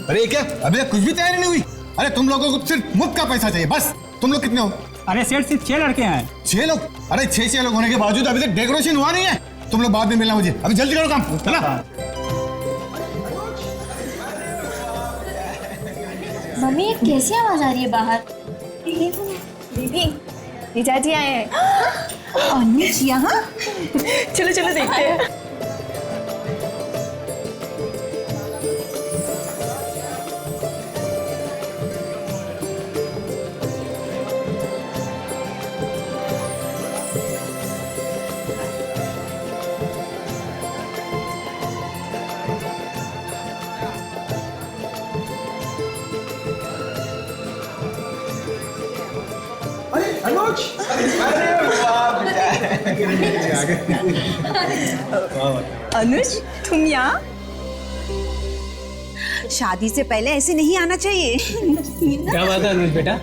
अरे क्या अभी तक कुछ भी तैयारी नहीं हुई? अरे तुम लोगों को सिर्फ मुफ्त का पैसा चाहिए बस। तुम लोग कितने हो? अरे सेठ सिर्फ 6 लड़के हैं। 6 लोग? अरे 6 लोग होने के बावजूद अभी तक डेकोरेशन हुआ नहीं है। तुम लोग बाद में मिलना मुझे, अभी जल्दी करो काम, चला। मम्मी ये कैसी आवाज आ रही है बाहर? दीदी जीजाजी आए हैं। अनुज यहाँ? चलो चलो देखते हैं। अनुज तुम यहाँ? शादी से पहले ऐसे नहीं आना चाहिए। क्या बात है अनुज बेटा?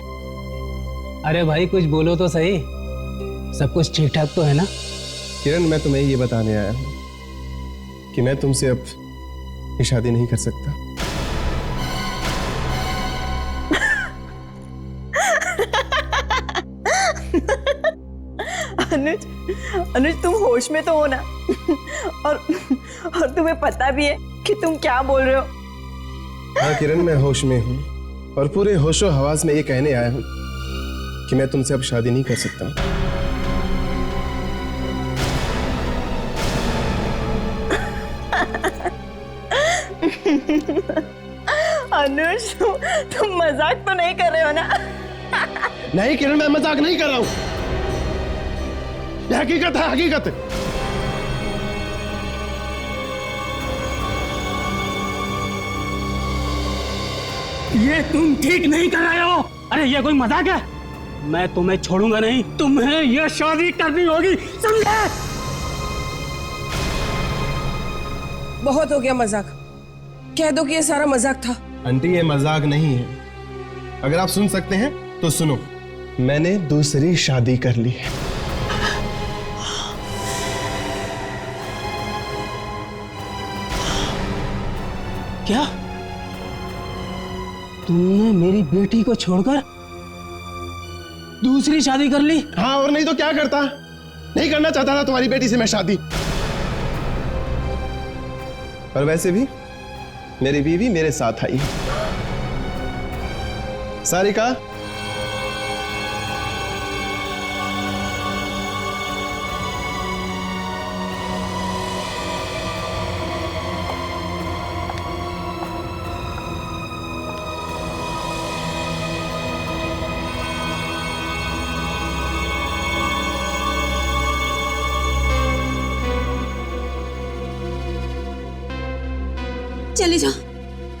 अरे भाई कुछ बोलो तो सही, सब कुछ ठीक ठाक तो है ना? किरण, मैं तुम्हें ये बताने आया हूँ कि मैं तुमसे अब ये शादी नहीं कर सकता। अनुज अनुज तुम होश में तो हो ना? और तुम्हें पता भी है कि तुम क्या बोल रहे हो? हाँ किरण, मैं होश में हूँ और पूरे होशो हवास में ये कहने आया हूँ कि मैं तुमसे अब शादी नहीं कर सकता। अनुज तुम मजाक तो नहीं कर रहे हो ना? नहीं किरण, मैं मजाक नहीं कर रहा हूँ, ये हकीकत है, हकीकत है। ये तुम ठीक नहीं कर रहे हो। अरे ये कोई मजाक है? मैं तुम्हें छोड़ूंगा नहीं, तुम्हें ये शादी करनी होगी, समझे? बहुत हो गया मजाक, कह दो कि ये सारा मजाक था। आंटी ये मजाक नहीं है, अगर आप सुन सकते हैं तो सुनो। मैंने दूसरी शादी कर ली है। क्या तुमने मेरी बेटी को छोड़कर दूसरी शादी कर ली? हाँ, और नहीं तो क्या करता? नहीं करना चाहता था तुम्हारी बेटी से मैं शादी। और वैसे भी मेरी बीवी मेरे साथ आई। सारिका,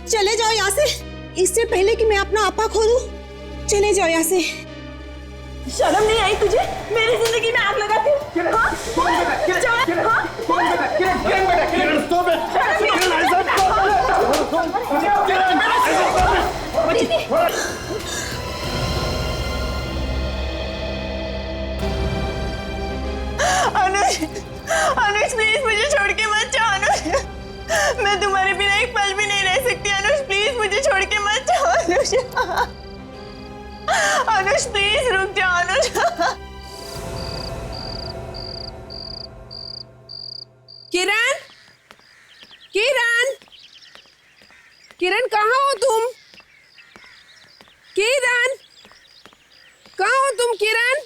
चले जाओ यहाँ से, इससे पहले कि मैं अपना आपा खो दूं। चले जाओ यहाँ से। शर्म नहीं आई तुझे? मेरी जिंदगी में आग लगाती है। अनुज अनुज प्लीज मुझे छोड़ के मत जाओ अनुज, मैं तुम्हारे बिना एक पल भी नहीं रह सकती। अनुज प्लीज मुझे छोड़ के मत जाओ अनुज। अनुज प्लीज रुक जाओ अनुज। किरण, किरण, किरण कहाँ हो तुम? किरण, कहाँ हो तुम किरण?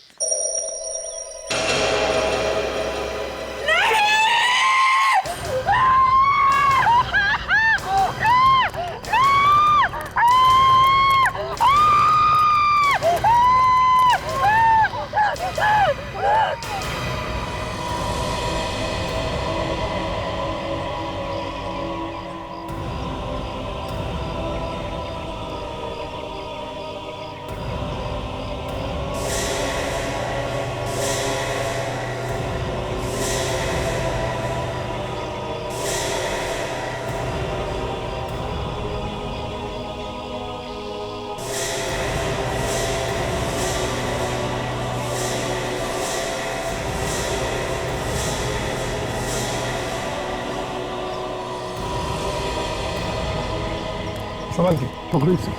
संभल के पकड़ो इसे।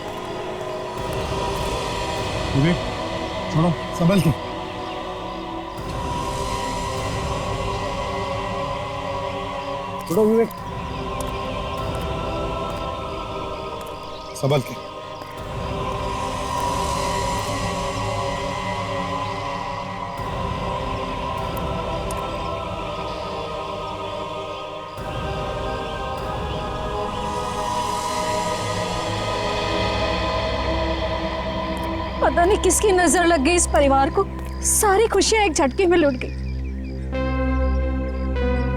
विवेक छोड़ो, संभल के। छोड़ो विवेक, संभल के। पता नहीं किसकी नजर लग गई इस परिवार को, सारी खुशियां एक झटके में लुट गई।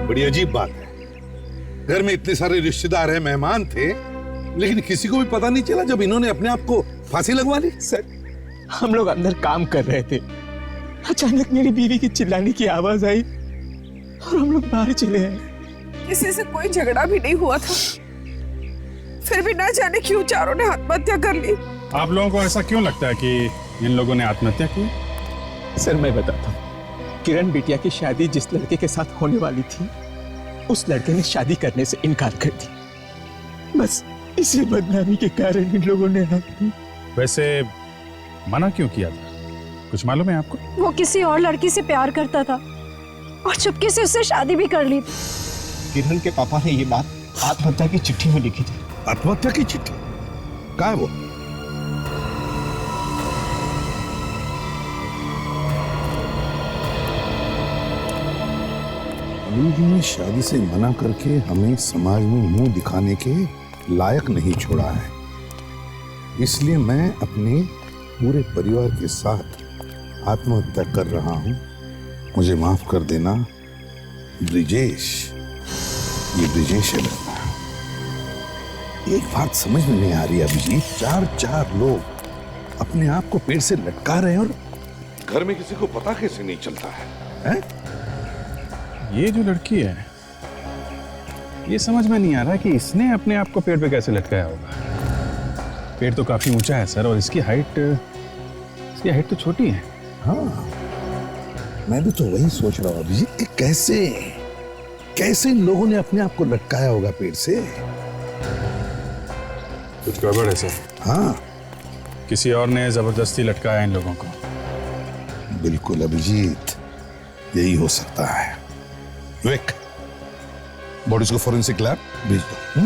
बड़ी अजीब बात है, घर में इतने सारे रिश्तेदार हैं, मेहमान थे, लेकिन किसी को भी पता नहीं चला जब इन्होंने अपने आप को फांसी लगवा ली। सर, हम लोग अंदर काम कर रहे थे, अचानक मेरी बीवी की चिल्लाने की आवाज आई और हम लोग बाहर चले आए। किसी से कोई झगड़ा भी नहीं हुआ था, फिर भी ना जाने क्यों चारों ने आत्महत्या कर ली। आप लोगों को ऐसा क्यों लगता है कि इन लोगों ने आत्महत्या की? सर मैं बताता हूँ, किरण बिटिया की शादी जिस लड़के के साथ होने वाली थी, उस लड़के ने शादी करने से इनकार कर दिया। बस इसी बदनामी के कारण इन लोगों ने वैसे मना क्यों किया था, कुछ मालूम है आपको? वो किसी और लड़की से प्यार करता था और चुपके से उससे शादी भी कर ली थी। किरण के पापा ने ये बात आत्महत्या की चिट्ठी में लिखी थी। आत्महत्या की चिट्ठी? कहाँ है वो? अभी ने शादी से मना करके हमें समाज में मुंह दिखाने के लायक नहीं छोड़ा है, इसलिए मैं अपने पूरे परिवार के साथ आत्महत्या कर रहा हूं। मुझे माफ कर देना ब्रिजेश, ये ब्रिजेश है लड़का। एक बात समझ में नहीं आ रही अभिजीत, चार लोग अपने आप को पेड़ से लटका रहे हैं और घर में किसी को पता कैसे नहीं चलता है? ये जो लड़की है, ये समझ में नहीं आ रहा कि इसने अपने आप को पेड़ पे कैसे लटकाया होगा। पेड़ तो काफी ऊंचा है सर, और इसकी हाइट तो छोटी है। हाँ, मैं भी तो वही सोच रहा हूँ अभिजीत कि कैसे इन लोगों ने अपने आप को लटकाया होगा पेड़ से। कुछ गड़बड़ है सर। हाँ, किसी और ने जबरदस्ती लटकाया इन लोगों को। बिल्कुल अभिजीत, यही हो सकता है। विवेक, बॉडीज को फोरेंसिक लैब भेज दो।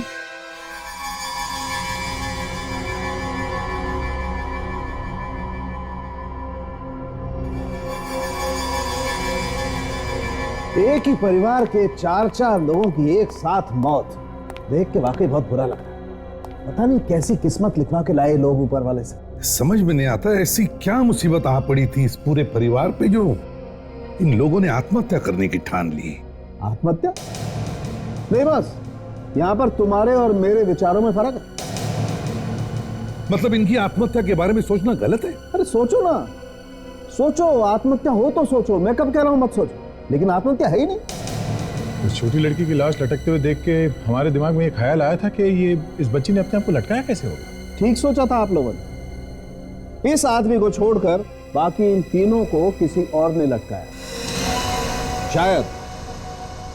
एक ही परिवार के चार लोगों की एक साथ मौत देख के वाकई बहुत बुरा लगा। पता नहीं कैसी किस्मत लिखवा के लाए लोग ऊपर वाले से। समझ में नहीं आता ऐसी क्या मुसीबत आ पड़ी थी इस पूरे परिवार पे जो इन लोगों ने आत्महत्या करने की ठान ली। आत्महत्या? नहीं, बस यहाँ पर तुम्हारे और मेरे विचारों में फर्क है। मतलब इनकी आत्महत्या के बारे में सोचना गलत है? अरे सोचो ना, सोचो, आत्महत्या हो तो सोचो। मैं कब कह रहा हूँ मत सोचो, लेकिन आत्महत्या है ही नहीं। उस छोटी लड़की की लाश लटकते हुए देख के हमारे दिमाग में ये ख्याल आया था कि ये इस बच्ची ने अपने आप को लटकाया कैसे होगा। ठीक सोचा था आप लोगों ने। इस आदमी को छोड़कर बाकी इन तीनों को किसी और ने लटकाया। शायद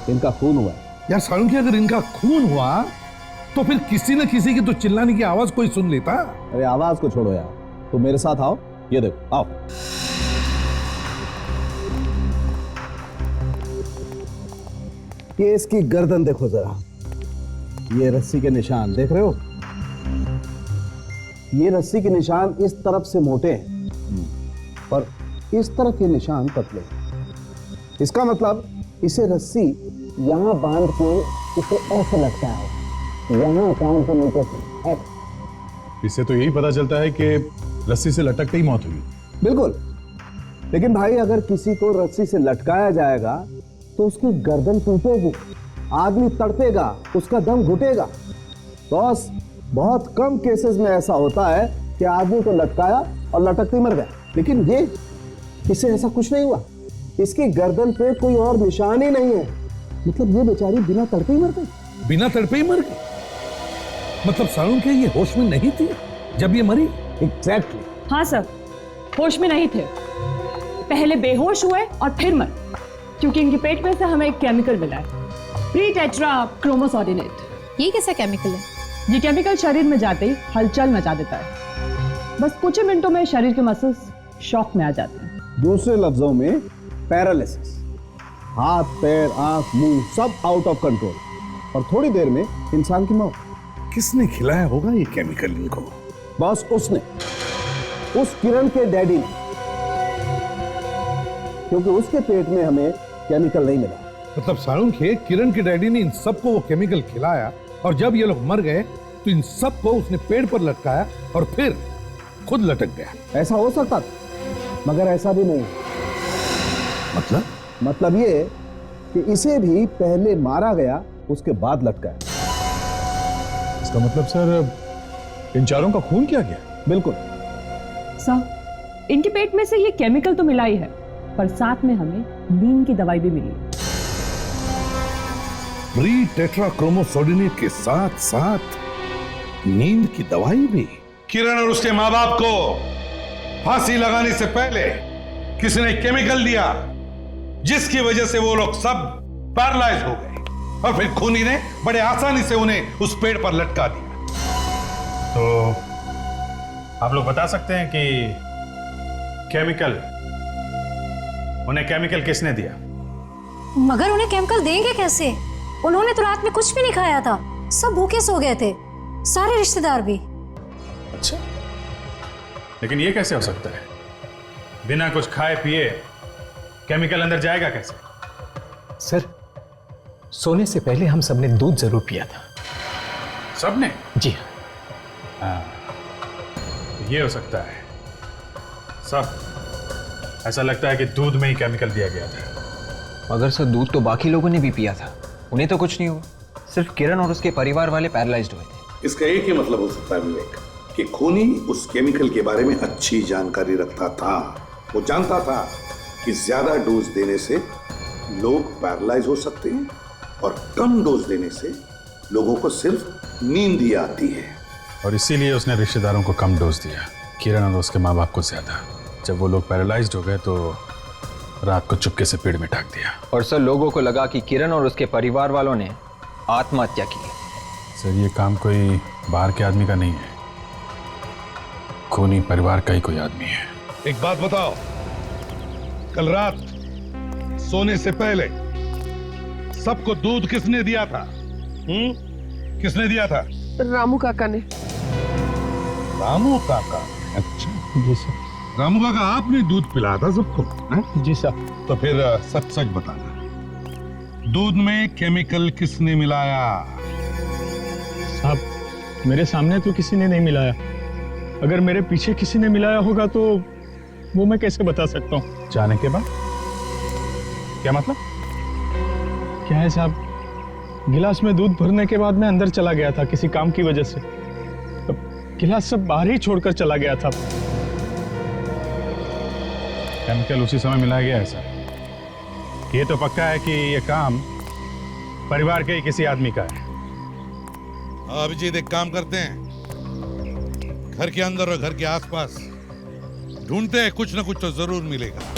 इनका खून हुआ। यार सालुंकी, अगर इनका खून हुआ तो फिर किसी न किसी की तो चिल्लाने की आवाज कोई सुन लेता। अरे आवाज को छोड़ो यार, तुम मेरे साथ आओ, ये देखो, आओ। ये इसकी गर्दन देखो जरा, ये रस्सी के निशान देख रहे हो? ये रस्सी के निशान इस तरफ से मोटे हैं और इस तरफ के निशान पतले। इसका मतलब इसे रस्सी यहां बांध के इसे ऐसे लटकाया हो, यहां कान के नीचे से। इससे तो यही पता चलता है कि रस्सी से लटकते ही मौत हुई। बिल्कुल, लेकिन भाई अगर किसी को रस्सी से लटकाया जाएगा तो उसकी गर्दन टूटेगी, आदमी तड़पेगा, उसका दम घुटेगा। बॉस, बहुत कम केसेस में ऐसा होता है कि आदमी को लटकाया और लटकते मर गया, लेकिन इसे ऐसा कुछ नहीं हुआ। इसकी गर्दन पे कोई और निशान ही नहीं है। मतलब ये बेचारी बिना तड़पे ही मर गई। बिना तड़पे ही मर गई? मतलब सालुंकी ये होश में नहीं थी जब ये मरी? एग्जैक्टली। हाँ सर, होश में नहीं थे, पहले बेहोश हुए और फिर मर, क्योंकि इनके पेट में से हमें एक केमिकल मिला है, प्री टेट्रा क्रोमोसोडिनेट। ये कैसा केमिकल है? ये केमिकल शरीर में जाते ही हलचल मचा देता है। बस कुछ ही मिनटों में शरीर के मसल्स शॉक में आ जाते हैं। दूसरे लफ्जों में पैरालिसिस, हाथ पैर आंख मुंह सब आउट ऑफ कंट्रोल और थोड़ी देर में इंसान की मौत। किसने खिलाया होगा ये केमिकल इनको? बस उसने, उस किरण के डैडी ने, क्योंकि उसके पेट में हमें केमिकल नहीं मिला। मतलब सारुण के किरण के डैडी ने इन सबको वो केमिकल खिलाया और जब ये लोग मर गए तो इन सबको उसने पेड़ पर लटकाया और फिर खुद लटक गया। ऐसा हो सकता था, मगर ऐसा भी नहीं। मतलब ये कि इसे भी पहले मारा गया उसके बाद लटकाया। इसका मतलब सर इन चारों का खून किया गया? बिल्कुल सर, इनके पेट में से ये केमिकल तो मिला ही है, पर साथ में हमें नींद की दवाई भी मिली है। प्री टेट्राक्रोमोसोडिनेट के साथ साथ नींद की दवाई भी। किरण और उसके मां बाप को फांसी लगाने से पहले किसी ने केमिकल दिया जिसकी वजह से वो लोग सब पैरालाइज हो गए और फिर खूनी ने बड़े आसानी से उन्हें उस पेड़ पर लटका दिया। तो आप लोग बता सकते हैं कि उन्हें केमिकल किसने दिया? मगर उन्हें केमिकल देंगे कैसे? उन्होंने तो रात में कुछ भी नहीं खाया था, सब भूखे सो गए थे, सारे रिश्तेदार भी। अच्छा, लेकिन ये कैसे हो सकता है? बिना कुछ खाए पिए केमिकल अंदर जाएगा कैसे? सर, सोने से पहले हम सबने दूध जरूर पिया था। सबने? जी हाँ, ये हो सकता है। सब ऐसा लगता है कि दूध में ही केमिकल दिया गया था। मगर सर, दूध तो बाकी लोगों ने भी पिया था, उन्हें तो कुछ नहीं हुआ। सिर्फ किरण और उसके परिवार वाले पैरालाइज्ड हुए थे। इसका एक ही मतलब हो सकता है विवेक कि खूनी उस केमिकल के बारे में अच्छी जानकारी रखता था। वो जानता था कि ज्यादा डोज देने से लोग पैरालाइज हो सकते हैं और कम डोज देने से लोगों को सिर्फ नींद ही आती है। और इसीलिए उसने रिश्तेदारों को कम डोज दिया, किरण और उसके माँ बाप को ज्यादा। जब वो लोग पैरालाइज्ड हो गए तो रात को चुपके से पेड़ में टाक दिया। और सर, लोगों को लगा कि किरण और उसके परिवार वालों ने आत्महत्या की। सर, ये काम कोई बाहर के आदमी का नहीं है, खूनी परिवार का ही कोई आदमी है। एक बात बताओ, कल रात सोने से पहले सबको दूध किसने दिया था? किसने दिया था? रामू काका ने। रामू काका? अच्छा जी सर। रामू काका आपने दूध पिलाया था सबको? जी सर। तो फिर सच सच बताना, दूध में केमिकल किसने मिलाया? साहब, मेरे सामने तो किसी ने नहीं मिलाया। अगर मेरे पीछे किसी ने मिलाया होगा तो वो मैं कैसे बता सकता हूँ? जाने के बाद क्या मतलब? क्या है साहब, गिलास में दूध भरने के बाद मैं अंदर चला गया था किसी काम की वजह से। गिलास सब बाहर ही छोड़कर चला गया था। केमिकल उसी समय मिलाया गया है सर। ये तो पक्का है कि ये काम परिवार के ही किसी आदमी का है। अभिजीत, एक काम करते हैं, घर के अंदर और घर के आसपास ढूंढते हैं, कुछ ना कुछ तो जरूर मिलेगा।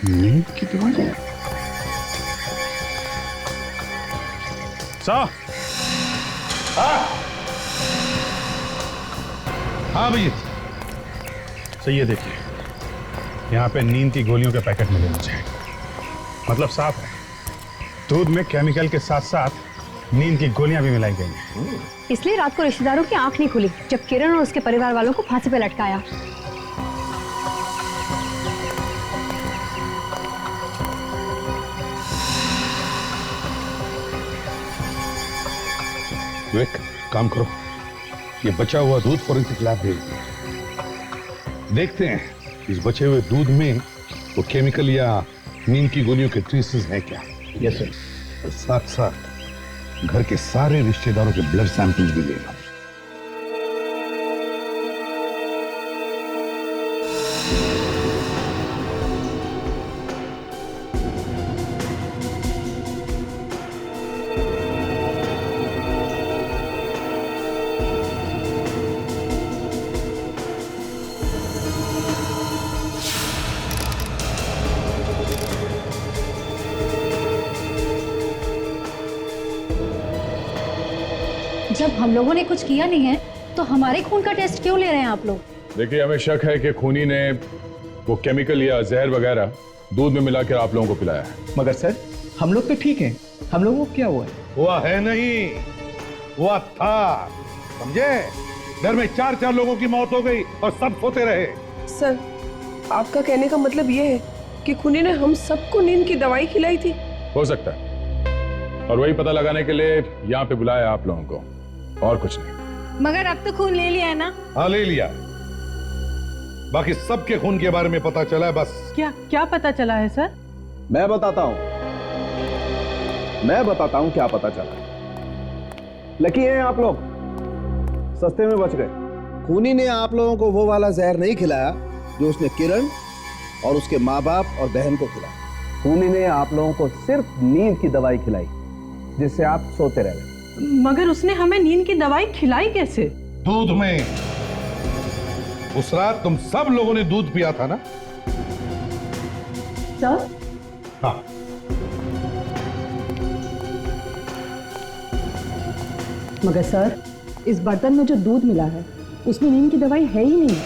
नींद की दवाई? हाँ भैया। सही है, देखिए यहाँ पे नींद की गोलियों के पैकेट मिले मुझे। मतलब साफ है, दूध में केमिकल के साथ साथ नींद की गोलियां भी मिलाई गई हैं। इसलिए रात को रिश्तेदारों की आंख नहीं खुली जब किरण और उसके परिवार वालों को फांसी पे लटकाया। विवेक, काम करो, ये बचा हुआ दूध फॉरेंसिक लैब भेज दो। देखते हैं इस बचे हुए दूध में वो केमिकल या नीम की गोलियों के ट्रेसेस हैं क्या। Yes sir. और साथ साथ घर के सारे रिश्तेदारों के ब्लड सैंपल्स भी ले लो। जब हम लोगों ने कुछ किया नहीं है तो हमारे खून का टेस्ट क्यों ले रहे हैं आप लोग? देखिए, हमें शक है कि खूनी ने वो केमिकल या जहर वगैरह दूध में मिलाकर आप लोगों को पिलाया है। मगर सर, हम लोग तो ठीक हैं, हम लोगों को क्या हुआ है? हुआ है नहीं, हुआ था, समझे? घर में 4-4 लोगों की मौत हो गई और सब सोते रहे। सर, आपका कहने का मतलब ये है कि खूनी ने हम सबको नींद की दवाई खिलाई थी? हो सकता है, और वही पता लगाने के लिए यहाँ पे बुलाया आप लोगों को, और कुछ नहीं। मगर अब तो खून ले लिया है ना? हाँ, ले लिया। बाकी सबके खून के बारे में पता चला है बस। क्या पता चला है सर? मैं बताता हूँ क्या पता चला। लकी हैं आप लोग, सस्ते में बच गए। खूनी ने आप लोगों को वो वाला जहर नहीं खिलाया जो उसने किरण और उसके माँ बाप और बहन को खिलाया। खूनी ने आप लोगों को सिर्फ नींद की दवाई खिलाई जिससे आप सोते रह गए। मगर उसने हमें नींद की दवाई खिलाई कैसे? दूध में। उस रात तुम सब लोगों ने दूध पिया था ना? सर? हाँ। मगर सर, इस बर्तन में जो दूध मिला है उसमें नींद की दवाई है ही नहीं।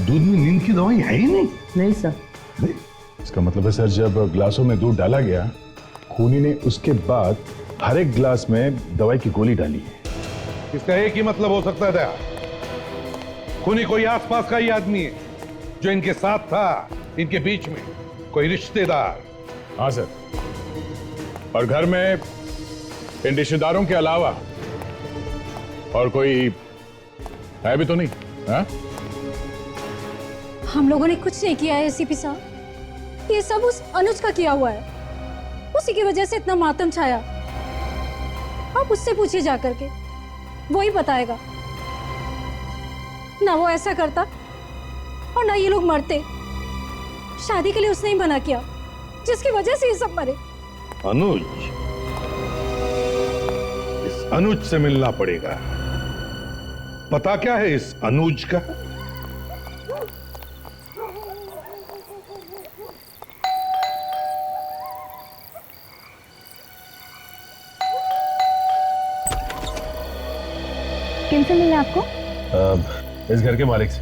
दूध में नींद की दवाई है ही नहीं? नहीं सर। इसका मतलब है सर, जब ग्लासों में दूध डाला गया, खूनी ने उसके बाद हर एक ग्लास में दवाई की गोली डाली है। इसका एक ही मतलब हो सकता था, खूनी कोई आसपास का ही आदमी है जो इनके साथ था, इनके बीच में कोई रिश्तेदार। हाँ सर, और घर में इन रिश्तेदारों के अलावा और कोई है भी तो नहीं? हाँ? हम लोगों ने कुछ नहीं किया है एसीपी साहब, ये सब उस अनुज का किया हुआ है, उसी की वजह से इतना मातम छाया। आप उससे पूछिए जाकर के, वो ही बताएगा। ना वो ऐसा करता और ना ये लोग मरते। शादी के लिए उसने ही मना किया, जिसकी वजह से ये सब मरे। अनुज, इस अनुज से मिलना पड़ेगा। पता क्या है इस अनुज का? किनसे मिले आपको? इस घर के मालिक से।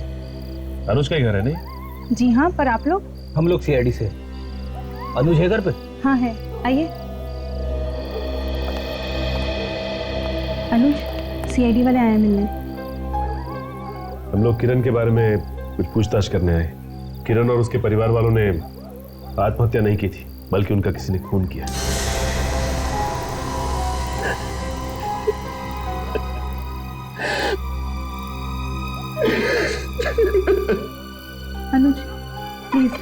अनुज का ही घर है नहीं? जी हाँ, पर आप लोग? हम लोग सीआईडी से। अनुज है घर पे? हाँ है, आइए। अनुज, सीआईडी वाले आए मिलने। हम लोग किरण के बारे में कुछ पूछताछ करने आए। किरण और उसके परिवार वालों ने आत्महत्या नहीं की थी, बल्कि उनका किसी ने खून किया। अनुज, प्लीज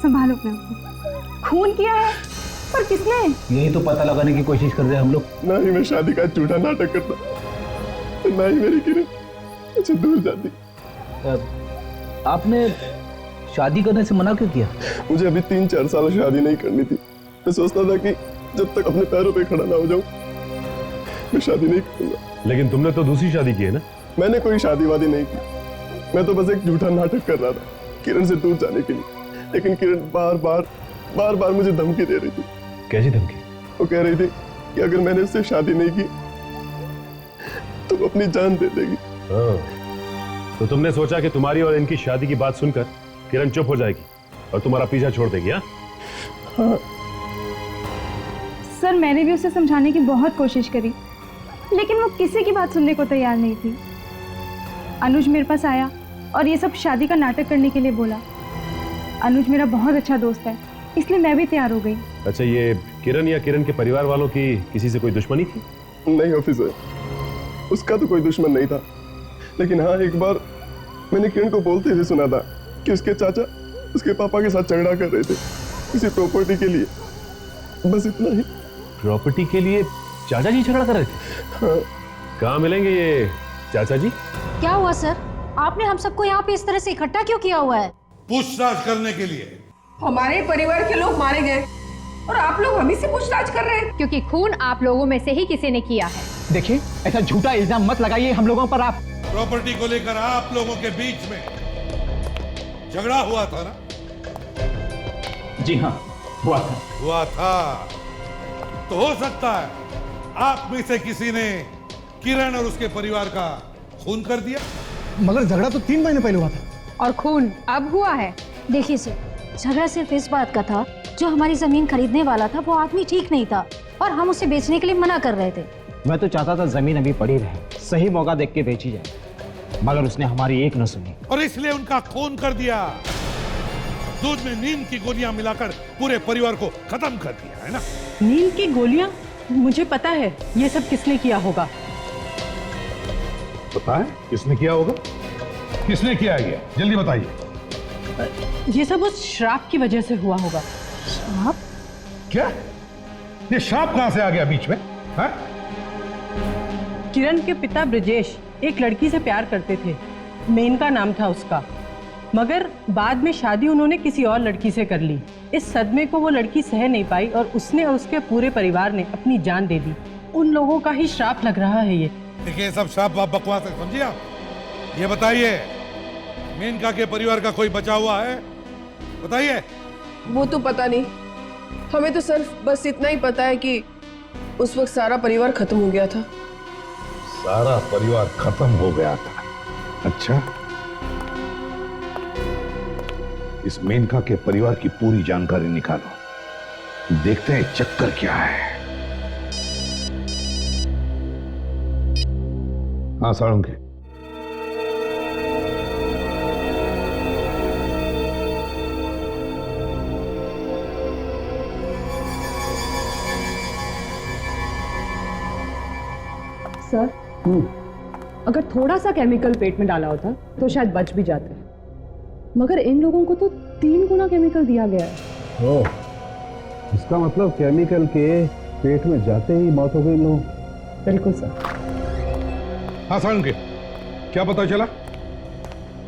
संभालो अपने आप को। खून किया है, पर किसने? यही तो पता लगाने की कोशिश कर रहे हैं हम लोग। ना ही मैं शादी का झूठा नाटक करता, ना ही मेरी किरण मुझे दूर जाती। आपने शादी करने से मना क्यों किया? मुझे अभी 3-4 साल शादी नहीं करनी थी। मैं सोचता था कि जब तक अपने पैरों पे खड़ा ना हो जाऊं, मैं शादी नहीं करूंगा। लेकिन तुमने तो दूसरी शादी की है ना? मैंने कोई शादी वादी नहीं की, मैं तो बस एक झूठा नाटक कर रहा था किरण से दूर जाने के लिए। लेकिन किरण बार बार मुझे धमकी दे रही थी। कैसी धमकी? वो कह रही थी कि अगर मैंने इससे शादी नहीं की तो वो अपनी जान दे देगी। तो तुमने सोचा कि तुम्हारी और इनकी शादी की बात सुनकर किरण चुप हो जाएगी और तुम्हारा पीछा छोड़ देगी? हाँ। सर, मैंने भी उसे समझाने की बहुत कोशिश करी, लेकिन वो किसी की बात सुनने को तैयार नहीं थी। अनुज मेरे पास आया और ये सब शादी का नाटक करने के लिए बोला। अनुज मेरा बहुत अच्छा दोस्त है इसलिए मैं भी तैयार हो गई। अच्छा, ये किरण या किरण के परिवार वालों की किसी से कोई दुश्मनी थी? नहीं ऑफिसर, उसका तो कोई दुश्मन नहीं था, लेकिन हाँ एक बार मैंने किरण को बोलते हुए सुना था कि उसके चाचा उसके पापा के साथ झगड़ा कर रहे थे किसी प्रॉपर्टी के लिए, बस इतना ही। प्रॉपर्टी के लिए चाचा जी झगड़ा कर रहे थे? हाँ। कहाँ मिलेंगे ये चाचा जी? क्या हुआ सर? आपने हम सबको यहाँ पे इस तरह से इकट्ठा क्यों किया हुआ है? पूछताछ करने के लिए। हमारे परिवार के लोग मारे गए और आप लोग हमें से पूछताछ कर रहे हैं, क्योंकि खून आप लोगों में से ही किसी ने किया है। देखिए, ऐसा झूठा इल्जाम मत लगाइए हम लोगों पर। आप प्रॉपर्टी को लेकर आप लोगों के बीच में झगड़ा हुआ था ना? जी हाँ, हुआ था। तो हो सकता है आप में से किसी ने किरण और उसके परिवार का खून कर दिया। मगर झगड़ा तो 3 महीने पहले हुआ था। और खून अब हुआ है। देखिए सर, झगड़ा सिर्फ इस बात का था, जो हमारी जमीन खरीदने वाला था वो आदमी ठीक नहीं था और हम उसे बेचने के लिए मना कर रहे थे। मैं तो चाहता था जमीन अभी पड़ी रहे, सही मौका देख के बेची जाए, मगर उसने हमारी एक न सुनी और इसलिए उनका खून कर दिया। दूध में नींद की गोलियां मिलाकर पूरे परिवार को खत्म कर दिया है ना? नींद की गोलियां? मुझे पता है ये सब किसने किया होगा। पता है किसने किया होगा? किसने किया है ये? जल्दी बताइए। ये सब उस श्राप की वजह से हुआ होगा। श्राप? क्या? ये श्राप कहां से आ गया बीच में? हाँ? किरण के पिता ब्रजेश एक लड़की से प्यार करते थे, मेनका नाम था उसका, मगर बाद में शादी उन्होंने किसी और लड़की से कर ली। इस सदमे को वो लड़की सह नहीं पाई और उसने और उसके पूरे परिवार ने अपनी जान दे दी। उन लोगों का ही श्राप लग रहा है ये। देखिए, सब श्राप बकवास है, समझिए आप? ये बताइए, मेनका के परिवार का कोई बचा हुआ है? बताइए। वो तो पता नहीं, हमें तो सिर्फ बस इतना ही पता है कि उस वक्त सारा परिवार खत्म हो गया था। सारा परिवार खत्म हो गया था? अच्छा, इस मेनका के परिवार की पूरी जानकारी निकालो, देखते हैं चक्कर क्या है। हाँ साळुंखे, सर, अगर थोड़ा सा केमिकल पेट में डाला होता तो शायद बच भी जाते, मगर इन लोगों को तो 3 गुना केमिकल दिया गया है। ओह, इसका मतलब केमिकल के पेट में जाते ही मौत हो गई इन लोगों। बिल्कुल सर। हाँ साळुंखे, क्या पता चला?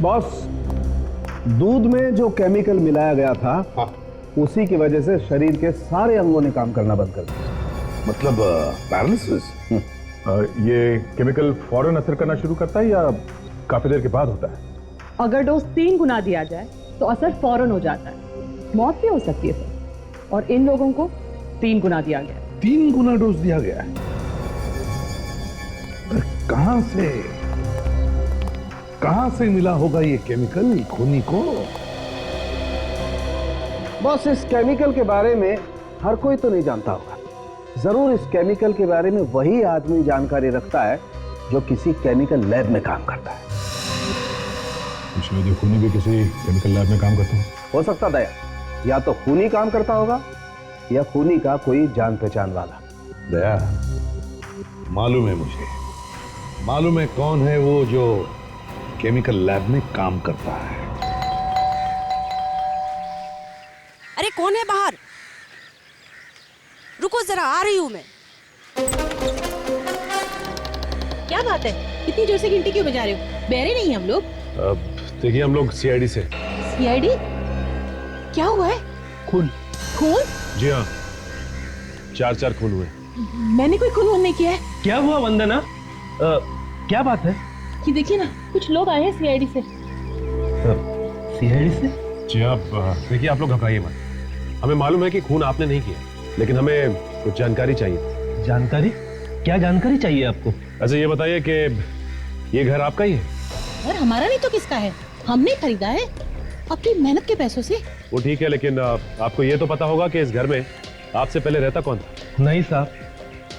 बॉस, दूध में जो केमिकल मिलाया गया था, हाँ, उसी की वजह से शरीर के सारे अंगों ने काम करना बंद कर दिया। मतलब पैरालिसिस? ये केमिकल फौरन असर करना शुरू करता है या काफी देर के बाद होता है? अगर डोज 3 गुना दिया जाए तो असर फौरन हो जाता है, मौत भी हो सकती है सर। और इन लोगों को 3 गुना दिया गया। 3 गुना डोज दिया गया है? कहां से मिला होगा ये केमिकल खूनी को? बॉस, इस केमिकल के बारे में हर कोई तो नहीं जानता होगा। जरूर इस केमिकल के बारे में वही आदमी जानकारी रखता है जो किसी केमिकल लैब में काम करता है। शायद ये खूनी भी किसी केमिकल लैब में काम करता हो सकता दया, या तो खूनी काम करता होगा या खूनी का कोई जान पहचान वाला। दया, मालूम है मुझे, मालूम है कौन है वो जो केमिकल लैब में काम करता है। अरे कौन है बाहर? रुको जरा, आ रही हूं मैं। क्या बात है, इतनी जोर से घंटी क्यों बजा रहे हो? बहरे नहीं हम लोग? देखिए, हम लोग सीआईडी से। सीआईडी? क्या हुआ है? खून। खून? जी हाँ, 4 खून हुए। मैंने कोई खून नहीं किया है। क्या हुआ वंदना? क्या बात है? ये देखिए ना, कुछ लोग आए हैं सीआईडी से। सीआईडी से? जी आप देखिए, आप लोग घबराइए मत। हमें मालूम है कि खून आपने नहीं किया, लेकिन हमें कुछ जानकारी चाहिए। जानकारी? क्या जानकारी चाहिए आपको? अच्छा ये बताइए कि ये घर आपका ही है? और हमारा नहीं तो किसका है? हमने खरीदा है अपनी मेहनत के पैसों से। वो ठीक है, लेकिन आपको ये तो पता होगा कि इस घर में आपसे पहले रहता कौन था? नहीं साहब,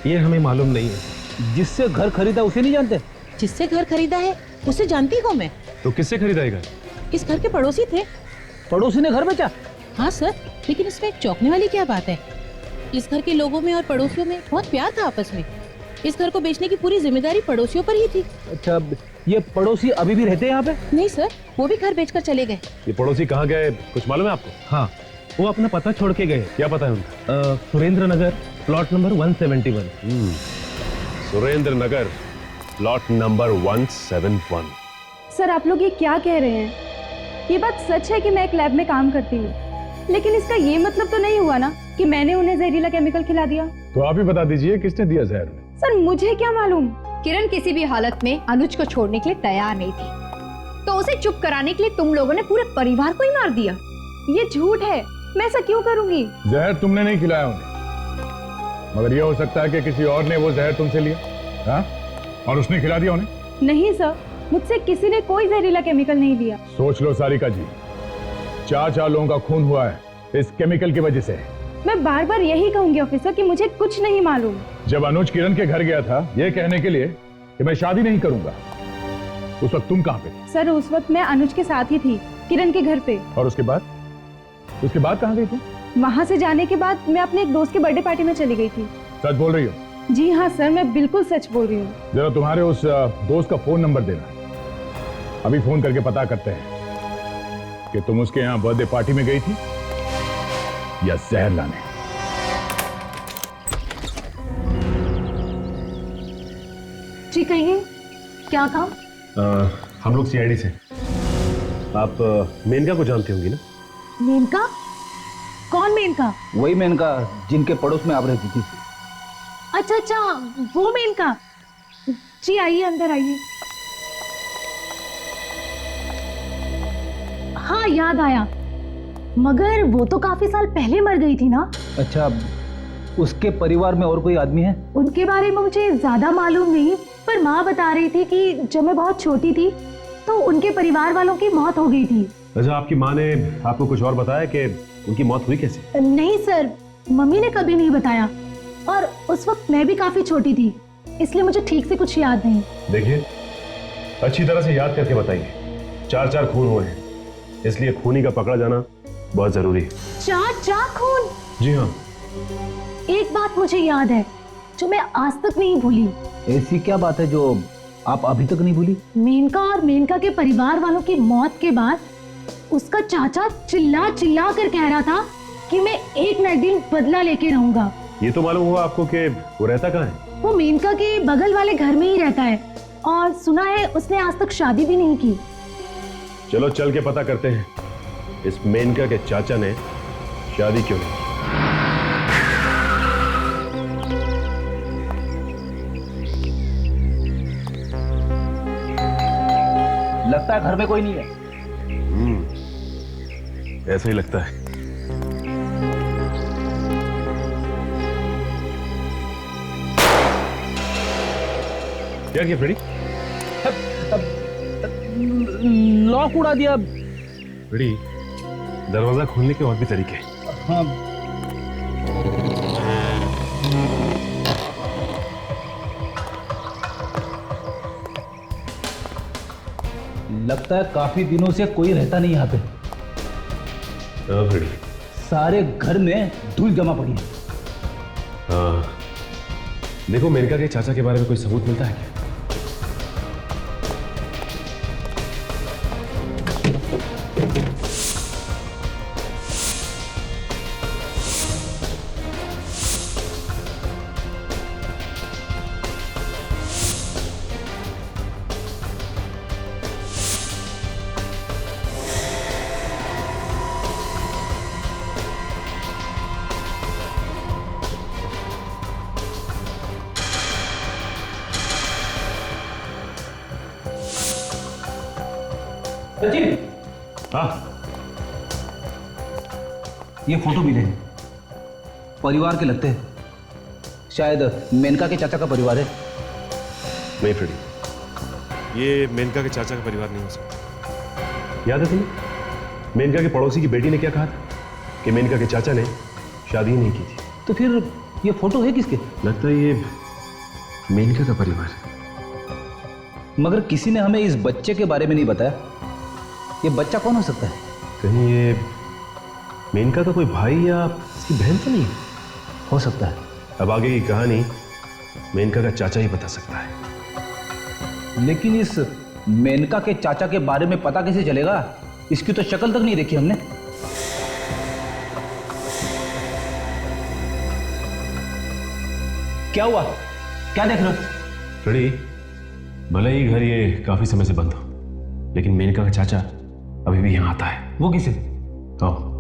ये हमें मालूम नहीं है। जिससे घर खरीदा उसे नहीं जानते? जिससे घर खरीदा है उसे जानती हूँ मैं। तो किससे खरीदा ये घर? इस घर के पड़ोसी थे। पड़ोसी ने घर बेचा? हाँ सर, लेकिन इसमें एक चौंकने वाली क्या बात है? इस घर के लोगों में और पड़ोसियों में बहुत प्यार था आपस में। इस घर को बेचने की पूरी जिम्मेदारी पड़ोसियों पर ही थी। अच्छा, ये पड़ोसी अभी भी रहते हैं यहाँ पे? नहीं सर, वो भी घर बेचकर चले गए। ये पड़ोसी कहाँ गए, कुछ मालूम है आपको? हाँ, वो अपना पता छोड़ के गए। क्या पता है उनका? सुरेंद्र नगर, प्लॉट नंबर 171। सुरेंद्र नगर, प्लॉट नंबर 171। सर आप लोग ये क्या कह रहे हैं? ये बात सच है कि मैं एक लैब में काम करती हूँ, लेकिन इसका ये मतलब तो नहीं हुआ ना कि मैंने उन्हें जहरीला केमिकल खिला दिया। तो आप ही बता दीजिए किसने दिया जहर? सर मुझे क्या मालूम। किरण किसी भी हालत में अनुज को छोड़ने के लिए तैयार नहीं थी, तो उसे चुप कराने के लिए तुम लोगों ने पूरे परिवार को ही मार दिया। ये झूठ है, मैं ऐसा क्यों करूंगी? जहर तुमने नहीं खिलाया उन्हें, मगर यह हो सकता है कि किसी और ने वो जहर तुमसे लिया, हाँ? और उसने खिला दिया उन्हें। नहीं सर, मुझसे किसी ने कोई जहरीला केमिकल नहीं लिया। सोच लो सारिका जी, 4 लोगों का खून हुआ है इस केमिकल की वजह से। मैं बार बार यही कहूंगी ऑफिसर कि मुझे कुछ नहीं मालूम। जब अनुज किरण के घर गया था ये कहने के लिए कि मैं शादी नहीं करूंगा, उस वक्त तुम कहाँ पे थे? सर उस वक्त मैं अनुज के साथ ही थी, किरण के घर पे। और उसके बाद कहाँ गई थी? वहाँ से जाने के बाद मैं अपने एक दोस्त के बर्थडे पार्टी में चली गई थी। सच बोल रही हो? जी हाँ सर, मैं बिल्कुल सच बोल रही हूँ। जरा तुम्हारे उस दोस्त का फोन नंबर देना, अभी फोन करके पता करते हैं कि तुम उसके यहाँ बर्थडे पार्टी में गई थी या जहर लाने। जी कहिए, क्या काम? हम लोग सीआईडी से। आप मेनका को जानती होंगी ना? मेनका? कौन मेनका? वही मेनका जिनके पड़ोस में आप रहती थी। अच्छा अच्छा, वो मेनका। जी आइए, अंदर आइए। हाँ याद आया, मगर वो तो काफी साल पहले मर गई थी ना? अच्छा, उसके परिवार में और कोई आदमी है? उनके बारे में मुझे ज्यादा मालूम नहीं, पर माँ बता रही थी कि जब मैं बहुत छोटी थी तो उनके परिवार वालों की मौत हो गई थी। अच्छा, आपकी माँ ने आपको कुछ और बताया कि उनकी मौत हुई कैसे? नहीं सर, मम्मी ने कभी नहीं बताया, और उस वक्त मैं भी काफी छोटी थी, इसलिए मुझे ठीक से कुछ याद नहीं। देखिए, अच्छी तरह से याद करके बताइए। 4 खून हुए हैं, इसलिए खूनी का पकड़ा जाना बहुत जरूरी है। 4 खून? जी हाँ। एक बात मुझे याद है जो मैं आज तक नहीं भूली। ऐसी क्या बात है जो आप अभी तक नहीं भूली? मेनका और मेनका के परिवार वालों की मौत के बाद उसका चाचा चिल्ला चिल्ला कर कह रहा था कि मैं एक न एक दिन बदला लेके रहूंगा। ये तो मालूम हुआ आपको कि वो रहता कहाँ है? वो मेनका के बगल वाले घर में ही रहता है, और सुना है उसने आज तक शादी भी नहीं की। चलो चल के पता करते हैं इस मेनका के चाचा ने शादी क्यों नहीं की। लगता है घर में कोई नहीं है। ऐसा ही लगता है। क्या किया फ्रेडी? लॉक उड़ा दिया। फ्रेडी, दरवाजा खोलने के और भी तरीके हैं। हाँ। लगता है काफी दिनों से कोई रहता नहीं यहाँ पे। हाँ फ्रेडी। सारे घर में धूल जमा पड़ी है। हाँ, देखो मेनका के चाचा के बारे में कोई सबूत मिलता है क्या? हाँ, ये फोटो मिले हैं, परिवार के लगते हैं। शायद मेनका के चाचा का परिवार है। नहीं फ्रेडी, ये मेनका के चाचा का परिवार नहीं हो सकता। याद है तुम्हें मेनका के पड़ोसी की बेटी ने क्या कहा था कि मेनका के चाचा ने शादी ही नहीं की थी। तो फिर ये फोटो है किसके? लगता है ये मेनका का परिवार है। मगर किसी ने हमें इस बच्चे के बारे में नहीं बताया। ये बच्चा कौन हो सकता है? कहीं ये मेनका का कोई भाई या इसकी बहन तो नहीं? हो सकता है। अब आगे की कहानी मेनका का चाचा ही बता सकता है। लेकिन इस मेनका के चाचा के बारे में पता कैसे चलेगा? इसकी तो शक्ल तक नहीं देखी हमने। क्या हुआ? क्या देख रहे हो? फ्रेडी, भले ही घर ये काफी समय से बंद हो, लेकिन मेनका का चाचा अभी भी यहां आता है। वो किसे? आओ।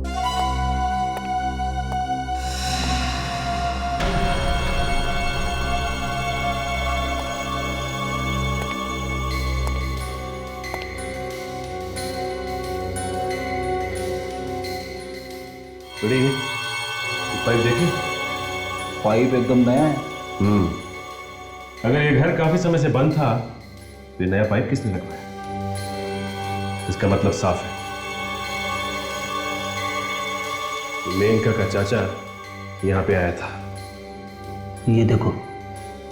फ्रेडी, पाइप देखी? पाइप एकदम नया है। अगर ये घर काफी समय से बंद था तो ये नया पाइप किसने लगवाया? इसका मतलब साफ है, मेनका का चाचा यहां पे आया था। ये देखो,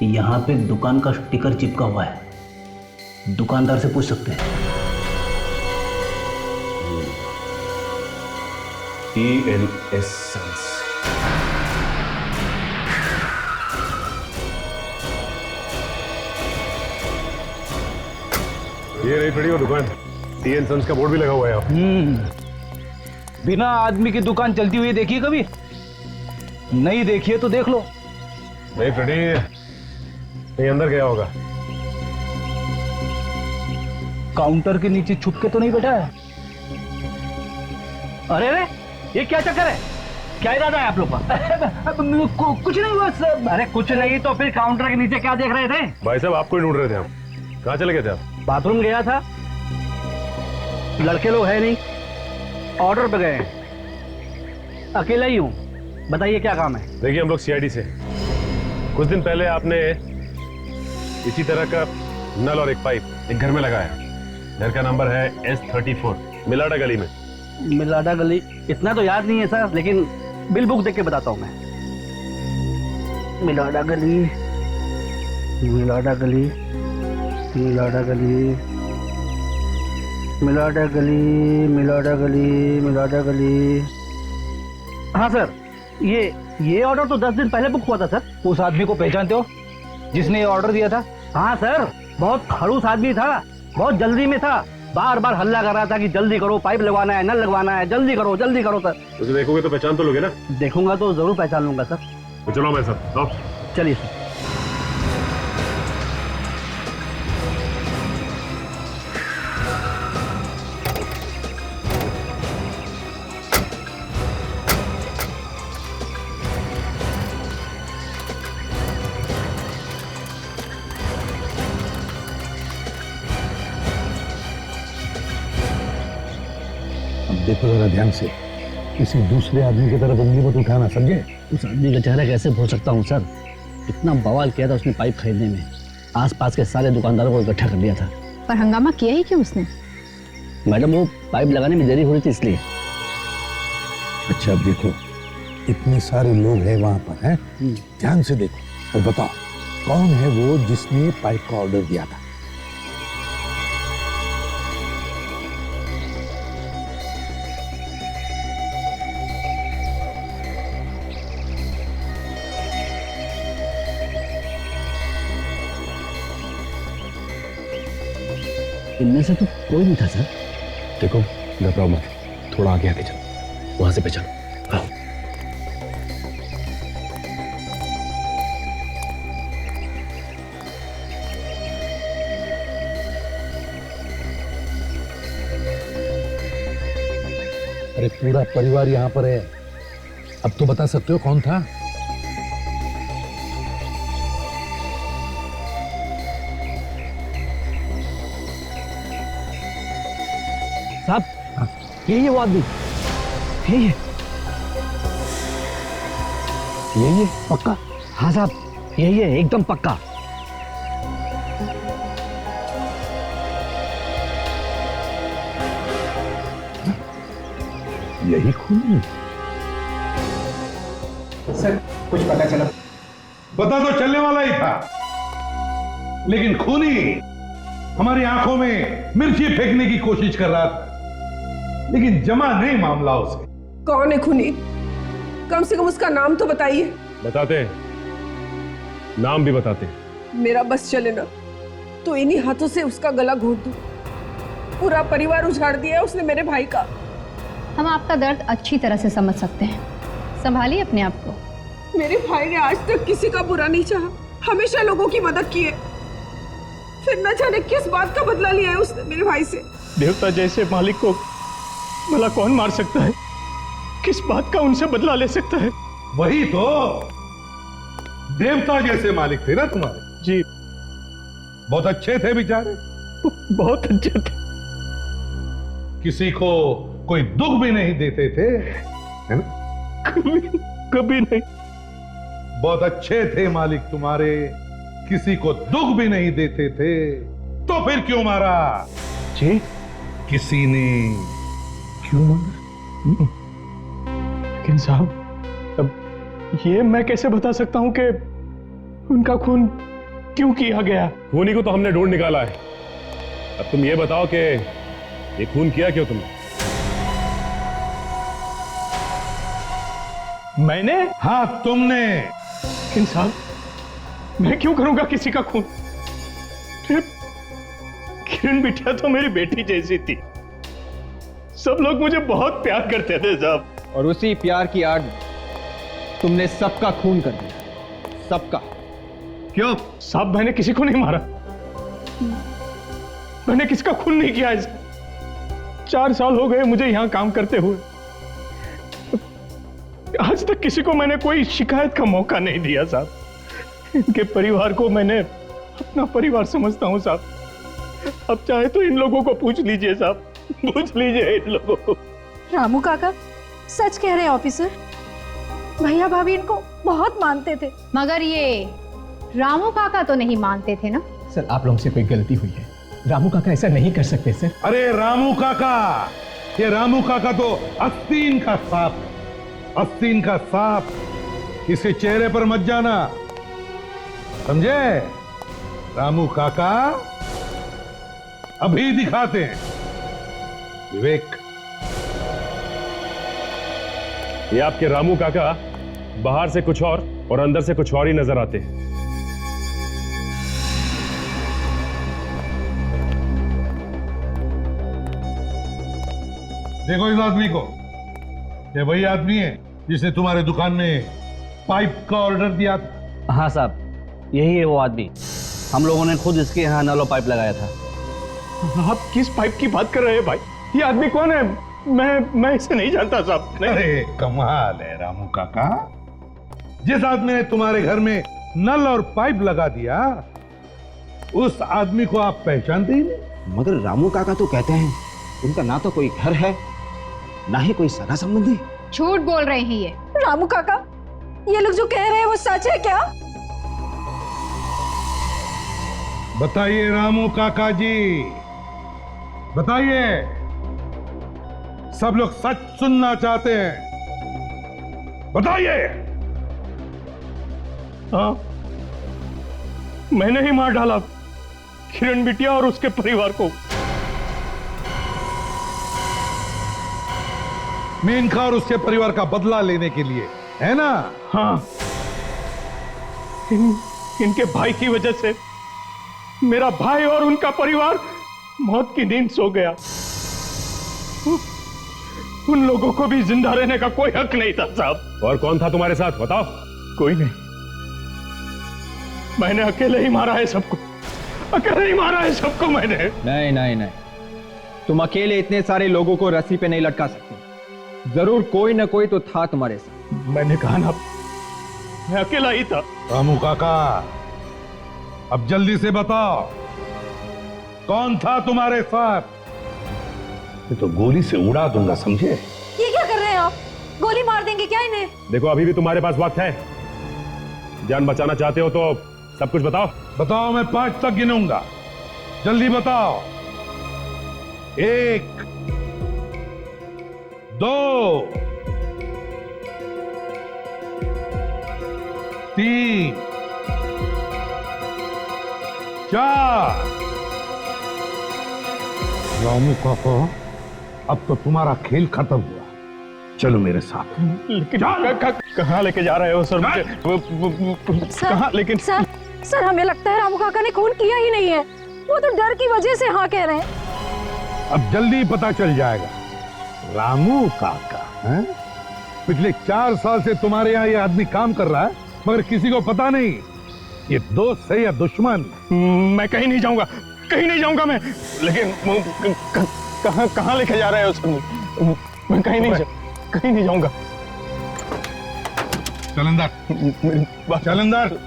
यहाँ पे दुकान का स्टिकर चिपका हुआ है। दुकानदार से पूछ सकते हैं। TNS Sons। ये रही फ्रेडी वो दुकान। TN Sons का बोर्ड भी लगा हुआ है। बिना आदमी की दुकान चलती हुई देखी है कभी? नहीं देखी है तो देख लो। नहीं फ्रेडी, ये अंदर गया होगा। काउंटर के नीचे छुप के तो नहीं बैठा है? अरे अरे, ये क्या चक्कर है? क्या इरादा है आप लोग का? कुछ नहीं बस। अरे कुछ नहीं तो फिर काउंटर के नीचे क्या देख रहे थे? भाई साहब, आपको ही ढूंढ रहे थे हम। कहाँ चले गए थे आप? बाथरूम गया था। लड़के लोग है नहीं, ऑर्डर पे गए। अकेला ही हूँ, बताइए क्या काम है? देखिए, हम लोग CID से। कुछ दिन पहले आपने इसी तरह का नल और एक पाइप एक घर में लगाया। घर का नंबर है S34, मिलाडा गली में। मिलाडा गली? इतना तो याद नहीं है सर, लेकिन बिल बुक देख के बताता हूँ मैं। मिलाडा गली, मिलाडा गली, मिलाडा गली, मिलाडा गली, मिलाडा गली, मिलाडा गली। हाँ सर, ये ऑर्डर तो 10 दिन पहले बुक हुआ था सर। उस आदमी को पहचानते हो जिसने ये ऑर्डर दिया था? हाँ सर, बहुत खड़ूस आदमी था, बहुत जल्दी में था। बार बार हल्ला कर रहा था कि जल्दी करो, पाइप लगवाना है, नल लगवाना है, जल्दी करो सर। उसे देखोगे तो पहचान तो लोगे ना? देखूंगा तो जरूर पहचान लूंगा सर। तो चलो मैं सर, चलिए सर। देखो जरा ध्यान से, किसी दूसरे आदमी की तरफ उंगली मत उठाना, समझे? उस आदमी का चेहरा कैसे भूल सकता हूँ सर? इतना बवाल किया था उसने पाइप खरीदने में, आसपास के सारे दुकानदारों को इकट्ठा कर लिया था। पर हंगामा किया ही क्यों उसने? मैडम, वो पाइप लगाने में देरी हो रही थी इसलिए। अच्छा, अब देखो, इतने सारे लोग हैं वहां पर, हैं? ध्यान से देखो और बताओ कौन है वो जिसने पाइप का ऑर्डर दिया था? इनमें से तो कोई नहीं था सर। देखो, घबराओ मत, थोड़ा आगे आके चलो, वहां से पहचानो। हाँ। अरे पूरा परिवार यहाँ पर है, अब तो बता सकते हो कौन था? साहब, यही है वो आदमी, यही है। यही है पक्का? हाँ साहब, यही है, एकदम पक्का। यही खून? सर, कुछ पता चला? पता तो चलने वाला ही था, लेकिन खूनी हमारी आंखों में मिर्ची फेंकने की कोशिश कर रहा था, लेकिन जमा नहीं मामला उसे। कौन है खूनी? कम से कम उसका नाम तो बताइए। बताते हैं, नाम भी बताते हैं। मेरा बस चले ना तो इन्हीं हाथों से उसका गला घोट दूं। पूरा परिवार उजाड़ दिया है उसने मेरे भाई का। हम आपका दर्द अच्छी तरह से समझ सकते हैं, संभालिए अपने आप को। मेरे भाई ने आज तक किसी का बुरा नहीं चाहा, हमेशा लोगों की मदद की है। फिर न जाने किस बात का बदला लिया है उसने मेरे भाई से। देवता जैसे मालिक को भला कौन मार सकता है? किस बात का उनसे बदला ले सकता है? वही तो, देवता जैसे मालिक थे ना तुम्हारे। जी, बहुत अच्छे थे बेचारे, बहुत अच्छे थे। किसी को कोई दुख भी नहीं देते थे, है ना? कभी नहीं। बहुत अच्छे थे मालिक तुम्हारे, किसी को दुख भी नहीं देते थे, तो फिर क्यों मारा? जी, किसी ने क्यों मारा? लेकिन साहब, अब ये मैं कैसे बता सकता हूं कि उनका खून क्यों किया गया? खूनी को तो हमने ढूंढ निकाला है। अब तुम ये बताओ कि ये खून किया क्यों तुमने? मैंने? हाँ, तुमने। लेकिन साहब, मैं क्यों करूंगा किसी का खून? किरण बिटिया तो मेरी बेटी जैसी थी। सब लोग मुझे बहुत प्यार करते थे साहब। और उसी प्यार की आड़ तुमने सबका खून कर दिया, सबका। क्यों साहब? मैंने किसी को नहीं मारा, मैंने किसका खून नहीं किया। 4 साल हो गए मुझे यहां काम करते हुए, आज तक किसी को मैंने कोई शिकायत का मौका नहीं दिया साहब। इनके परिवार को मैंने अपना परिवार समझता हूं साहब। अब चाहे तो इन लोगों को पूछ लीजिए साहब, पूछ लीजिए इन लोगों को। रामू काका सच कह रहे हैं ऑफिसर, भैया भाभी इनको बहुत मानते थे। मगर ये रामू काका तो नहीं मानते थे ना? सर, आप लोगों से कोई गलती हुई है। रामू काका ऐसा नहीं कर सकते सर। अरे रामू काका, ये रामू काका तो आस्तीन का सांप है, आस्तीन का सांप। किसी चेहरे पर मत जाना, समझे? रामू काका अभी दिखाते हैं विवेक। ये आपके रामू काका बाहर से कुछ और अंदर से कुछ और ही नजर आते हैं। देखो इस आदमी को, ये वही आदमी है जिसने तुम्हारे दुकान में पाइप का ऑर्डर दिया था? हाँ साहब, यही है वो आदमी। हम लोगों ने खुद इसके यहाँ नलो पाइप लगाया था। आप किस पाइप की बात कर रहे हैं भाई? ये आदमी कौन है? मैं इसे नहीं जानता साहब। अरे कमाल है रामू काका, जिस आदमी ने तुम्हारे घर में नल और पाइप लगा दिया, उस आदमी को आप पहचानते ही नहीं। मगर रामू काका तो कहते हैं उनका ना तो कोई घर है, ना ही कोई सगा संबंधी। झूठ बोल रहे हैं ये। रामू काका, ये लोग जो कह रहे हैं वो सच है क्या? बताइए रामू काका जी, बताइए। सब लोग सच सुनना चाहते हैं, बताइए। हाँ, मैंने ही मार डाला किरण बिटिया और उसके परिवार को। मेनका और उसके परिवार का बदला लेने के लिए, है ना? हाँ, इनके भाई की वजह से मेरा भाई और उनका परिवार मौत की नींद सो गया। उन लोगों को भी जिंदा रहने का कोई हक नहीं था साहब। और कौन था तुम्हारे साथ, बताओ? कोई नहीं, मैंने अकेले ही मारा है सबको, अकेले ही मारा है सबको मैंने। नहीं नहीं नहीं, तुम अकेले इतने सारे लोगों को रस्सी पे नहीं लटका सकते। जरूर कोई ना कोई तो था तुम्हारे साथ। मैंने कहा ना, मैं अकेला ही था। रामू काका, अब जल्दी से बताओ, कौन था तुम्हारे साथ? ये तो गोली से उड़ा दूंगा, समझे? ये क्या कर रहे हैं आप? गोली मार देंगे क्या इन्हें? देखो, अभी भी तुम्हारे पास वक्त है। जान बचाना चाहते हो तो सब कुछ बताओ। बताओ, मैं 5 तक गिनूंगा, जल्दी बताओ। 1 2 3 4। रामू काका, अब तो तुम्हारा खेल खत्म हुआ। चलो मेरे साथ। लेकिन कहाँ लेके जा रहे हो सर मुझे? कहाँ? लेकिन सर हमें लगता है रामू काका ने खून किया ही नहीं है, वो तो डर की वजह से हाँ कह रहे हैं। अब जल्दी पता चल जाएगा। रामू काका हैं? पिछले 4 साल से तुम्हारे यहाँ ये आदमी काम कर रहा है, मगर किसी को पता नहीं ये दोस्त है या दुश्मन। मैं कहीं नहीं जाऊंगा, कहीं नहीं जाऊंगा मैं। लेकिन कहाँ लेके जा रहे हो सर? मैं कहीं नहीं जाऊंगा। चल अंदर, चल अंदर।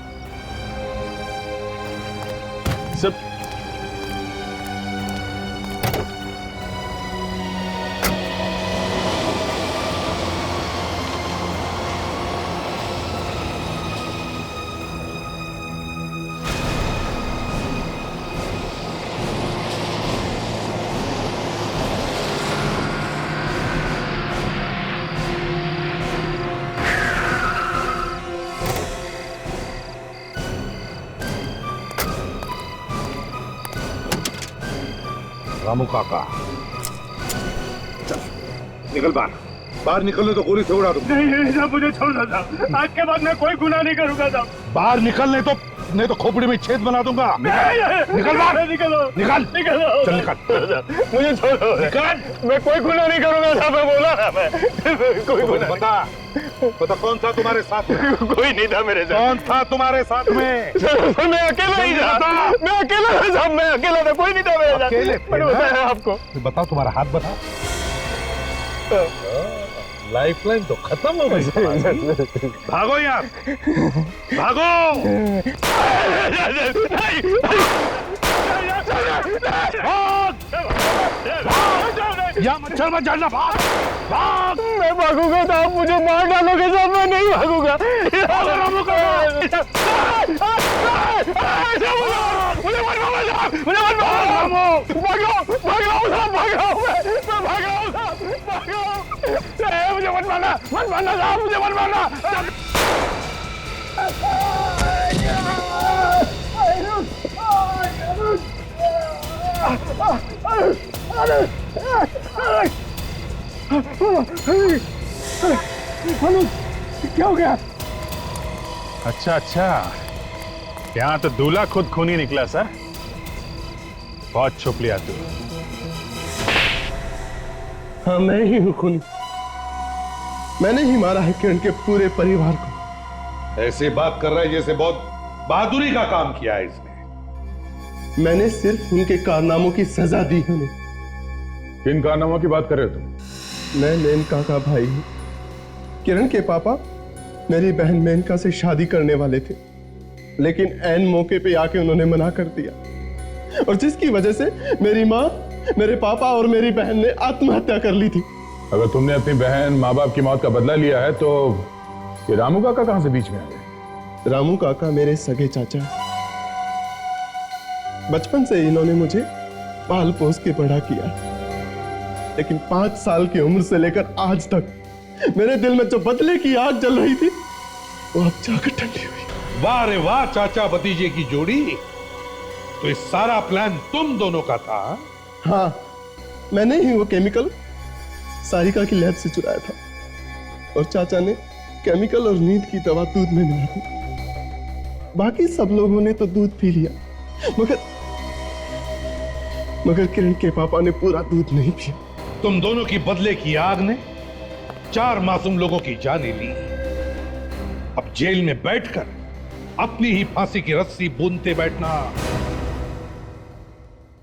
सब रामू काका चल निकल बाहर निकलने तो गोली से उड़ा दूं। नहीं साहब, मुझे छोड़ दो साहब, आज के बाद मैं कोई गुनाह नहीं करूंगा साहब। बाहर निकलने तो नहीं तो खोपड़ी में छेद बना दूंगा। निकल बाहर, निकलो निकल निकलो, चल निकल, मुझे छोड़ो, निकल। मैं कोई गुनाह नहीं करूंगा साहब, मैं बोला ना मैं कोई गुनाह। बता कौन था तुम्हारे साथ में? कोई नहीं था मेरे साथ। कौन था तुम्हारे साथ में? मैं अकेला ही था, मैं अकेला था साहब, मैं अकेला था, कोई नहीं था मेरे साथ। अकेले मैंने बताया आपको। बताओ तुम्हारा हाथ बताओ। लाइफलाइन तो खत्म हो गई। भागो यार, भागो। या मच्छर मत जाना, भाग भाग। मैं भागूंगा साहब, मुझे मार डालोगे साहब, मैं नहीं भागूंगा। मुझे मत मारो साहब, मुझे मत मारो। भाग रहा हूँ साहब, भाग रहा हूँ, मैं भाग रहा हूँ साहब, भाग रहा हूँ। मुझे मत मारना साहब, मुझे मत मारना। क्या हो गया? अच्छा यहाँ तो दूल्हा खुद खूनी निकला सर। बहुत छुप लिया तू। हाँ मैं ही हूँ खूनी। मैंने ही मारा है किरण के पूरे परिवार को। ऐसे बात कर रहा है जैसे बहुत बहादुरी का काम किया है इसने। मैंने सिर्फ उनके कारनामों की सजा दी है उन्हें। किन कारनामों की बात कर रहे हो तुम? मैं मेनका का भाई हूं। किरण के पापा मेरी बहन मेनका से शादी करने वाले थे, लेकिन ऐन मौके पे आके उन्होंने मना कर दिया, और जिसकी वजह से मेरी माँ, मेरे पापा और मेरी बहन ने आत्महत्या कर ली थी। अगर तुमने अपनी बहन माँ बाप की मौत का बदला लिया है तो ये रामू काका कहां से बीच में आ गए? रामू काका मेरे सगे चाचा हैं। बचपन से इन्होंने मुझे पाल पोस के बड़ा किया, लेकिन 5 साल की उम्र से लेकर आज तक मेरे दिल में जो बदले की आग जल रही थी वो अब जाकर ठंडी हुई। वाह रे वाह, चाचा भतीजे की जोड़ी। तो इस सारा प्लान तुम दोनों का था? हाँ, मैंने ही वो केमिकल सारिका की लैब से चुराया था, और चाचा ने केमिकल और नींद की दवा दूध में मिला दी। बाकी सब लोगों ने तो दूध पी लिया, मगर किरण के पापा ने पूरा दूध नहीं पिया। तुम दोनों की बदले की आग ने 4 मासूम लोगों की जानें ली। अब जेल में बैठकर अपनी ही फांसी की रस्सी बूंदते बैठना